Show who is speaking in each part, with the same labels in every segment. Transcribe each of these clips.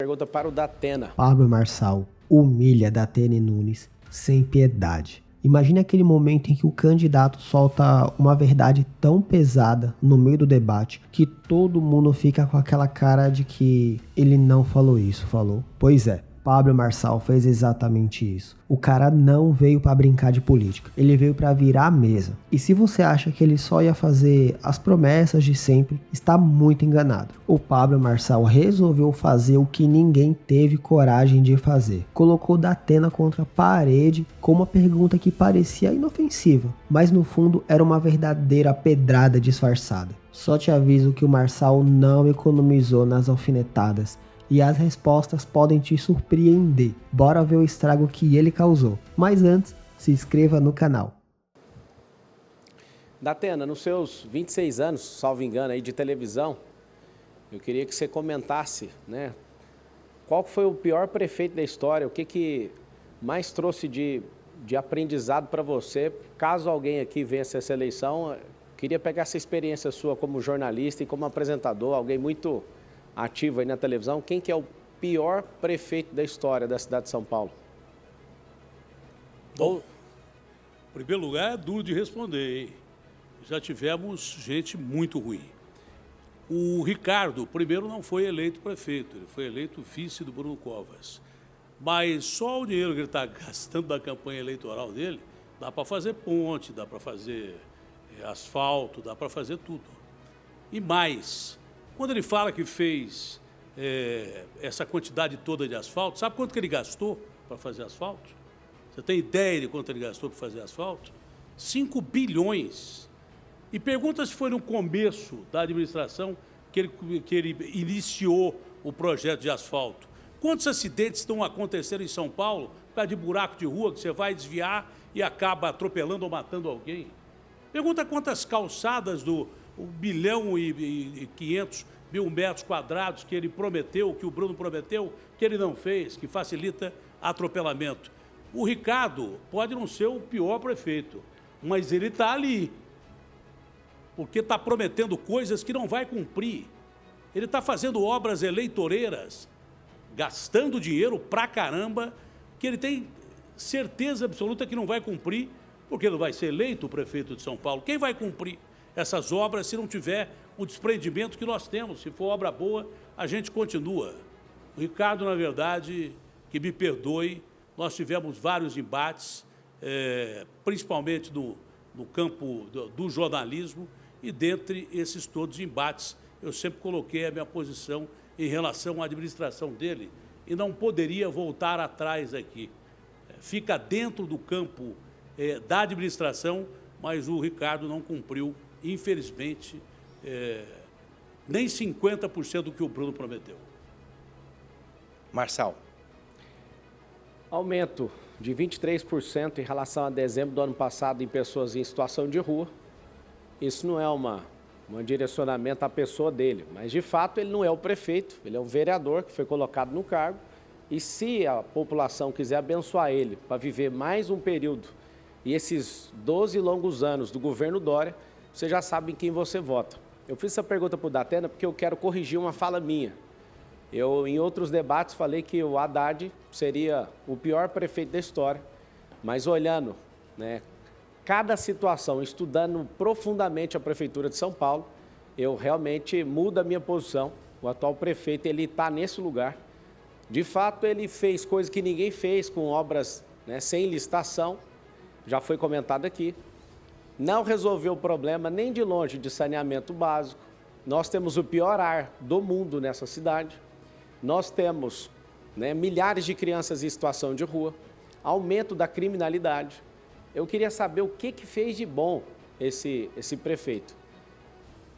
Speaker 1: pergunta para o Datena.
Speaker 2: Pablo Marçal humilha Datena Nunes sem piedade. Imagine aquele momento em que o candidato solta uma verdade tão pesada no meio do debate que todo mundo fica com aquela cara de que ele não falou isso, falou? Pois é. Pablo Marçal fez exatamente isso. O cara não veio para brincar de política, ele veio para virar a mesa. E se você acha que ele só ia fazer as promessas de sempre, está muito enganado. O Pablo Marçal resolveu fazer o que ninguém teve coragem de fazer. Colocou Datena contra a parede com uma pergunta que parecia inofensiva, mas no fundo era uma verdadeira pedrada disfarçada. Só te aviso que o Marçal não economizou nas alfinetadas. E as respostas podem te surpreender. Bora ver o estrago que ele causou. Mas antes, se inscreva no canal.
Speaker 1: Datena, nos seus 26 anos, salvo engano, aí de televisão, eu queria que você comentasse, né? Qual foi o pior prefeito da história? O que mais trouxe de aprendizado para você? Caso alguém aqui vença essa eleição, queria pegar essa experiência sua como jornalista e como apresentador, alguém muito ativo aí na televisão. Quem que é o pior prefeito da história da cidade de São Paulo?
Speaker 3: Bom, em primeiro lugar, é duro de responder, hein? Já tivemos gente muito ruim. O Ricardo, primeiro, não foi eleito prefeito, ele foi eleito vice do Bruno Covas. Mas só o dinheiro que ele está gastando na campanha eleitoral dele, dá para fazer ponte, dá para fazer asfalto, dá para fazer tudo. E mais, quando ele fala que fez essa quantidade toda de asfalto, sabe quanto que ele gastou para fazer asfalto? Você tem ideia de quanto ele gastou para fazer asfalto? 5 bilhões. E pergunta se foi no começo da administração que ele iniciou o projeto de asfalto. Quantos acidentes estão acontecendo em São Paulo por causa de buraco de rua que você vai desviar e acaba atropelando ou matando alguém? Pergunta quantas calçadas do 1.500.000 metros quadrados que ele prometeu, que o Bruno prometeu, que ele não fez, que facilita atropelamento. O Ricardo pode não ser o pior prefeito, mas ele está ali, porque está prometendo coisas que não vai cumprir. Ele está fazendo obras eleitoreiras, gastando dinheiro pra caramba, que ele tem certeza absoluta que não vai cumprir, porque não vai ser eleito o prefeito de São Paulo. Quem vai cumprir essas obras se não tiver o desprendimento que nós temos? Se for obra boa, a gente continua. O Ricardo, na verdade, que me perdoe, nós tivemos vários embates, principalmente no campo do jornalismo, e dentre esses todos embates, eu sempre coloquei a minha posição em relação à administração dele e não poderia voltar atrás aqui. Fica dentro do campo da administração, mas o Ricardo não cumpriu, infelizmente, nem 50% do que o Bruno prometeu.
Speaker 4: Marçal.
Speaker 1: Aumento de 23% em relação a dezembro do ano passado em pessoas em situação de rua. Isso não é um direcionamento à pessoa dele, mas de fato ele não é o prefeito, ele é um vereador que foi colocado no cargo, e se a população quiser abençoar ele para viver mais um período e esses 12 longos anos do governo Dória, você já sabe em quem você vota. Eu fiz essa pergunta para o Datena porque eu quero corrigir uma fala minha. Eu, em outros debates, falei que o Haddad seria o pior prefeito da história, mas olhando, né, cada situação, estudando profundamente a Prefeitura de São Paulo, eu realmente mudo a minha posição. O atual prefeito, ele está nesse lugar. De fato, ele fez coisas que ninguém fez, com obras, né, sem licitação, já foi comentado aqui. Não resolveu o problema nem de longe de saneamento básico. Nós temos o pior ar do mundo nessa cidade. Nós temos, né, milhares de crianças em situação de rua, aumento da criminalidade. Eu queria saber o que fez de bom esse prefeito.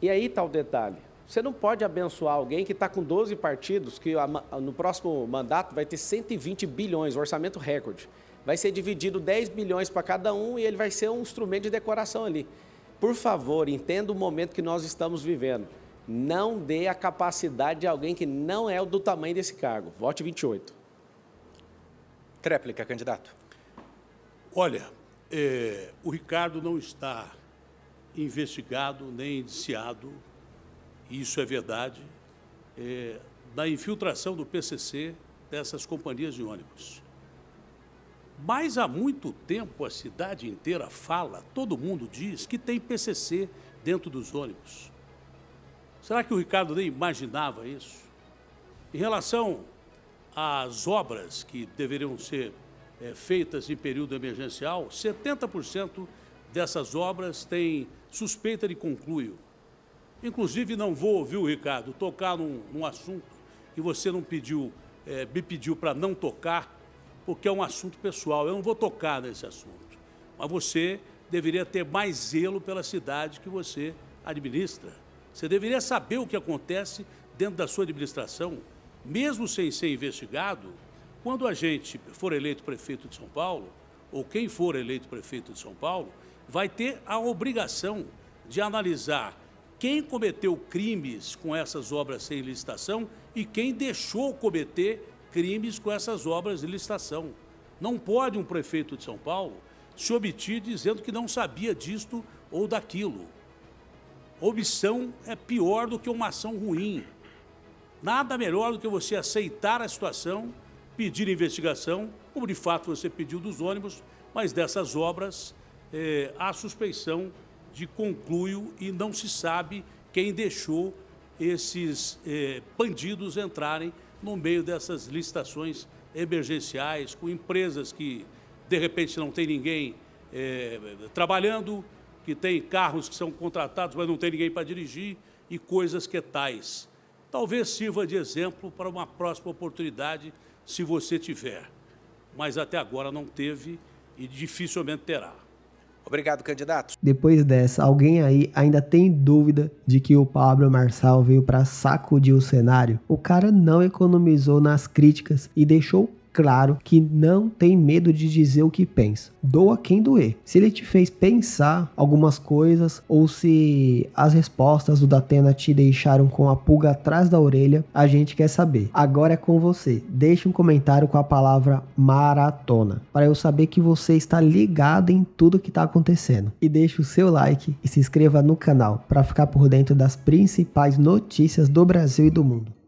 Speaker 1: E aí está o detalhe. Você não pode abençoar alguém que está com 12 partidos, que no próximo mandato vai ter 120 bilhões, orçamento recorde. Vai ser dividido 10 bilhões para cada um e ele vai ser um instrumento de decoração ali. Por favor, entenda o momento que nós estamos vivendo. Não dê a capacidade de alguém que não é do tamanho desse cargo. Vote 28.
Speaker 4: Tréplica, candidato.
Speaker 3: Olha, o Ricardo não está investigado nem indiciado, isso é verdade. da infiltração do PCC dessas companhias de ônibus. Mas há muito tempo a cidade inteira fala, todo mundo diz que tem PCC dentro dos ônibus. Será que o Ricardo nem imaginava isso? Em relação às obras que deveriam ser feitas em período emergencial, 70% dessas obras têm suspeita de conluio. Inclusive, não vou ouvir o Ricardo tocar num assunto que você não me pediu para não tocar, porque é um assunto pessoal. Eu não vou tocar nesse assunto. Mas você deveria ter mais zelo pela cidade que você administra. Você deveria saber o que acontece dentro da sua administração, mesmo sem ser investigado. Quando a gente for eleito prefeito de São Paulo, ou quem for eleito prefeito de São Paulo, vai ter a obrigação de analisar quem cometeu crimes com essas obras sem licitação e quem deixou cometer crimes com essas obras de licitação. Não pode um prefeito de São Paulo se omitir dizendo que não sabia disto ou daquilo. Omissão é pior do que uma ação ruim. Nada melhor do que você aceitar a situação, pedir investigação, como de fato você pediu dos ônibus, mas dessas obras há suspeição de conluio e não se sabe quem deixou esses bandidos entrarem no meio dessas licitações emergenciais, com empresas que, de repente, não tem ninguém trabalhando, que tem carros que são contratados, mas não tem ninguém para dirigir, e coisas que tais. Talvez sirva de exemplo para uma próxima oportunidade, se você tiver. Mas até agora não teve e dificilmente terá.
Speaker 4: Obrigado, candidato.
Speaker 2: Depois dessa, alguém aí ainda tem dúvida de que o Pablo Marçal veio para sacudir o cenário? O cara não economizou nas críticas e deixou claro que não tem medo de dizer o que pensa. Doa quem doer. Se ele te fez pensar algumas coisas ou se as respostas do Datena te deixaram com a pulga atrás da orelha, a gente quer saber. Agora é com você. Deixe um comentário com a palavra maratona para eu saber que você está ligado em tudo que está acontecendo. E deixe o seu like e se inscreva no canal para ficar por dentro das principais notícias do Brasil e do mundo.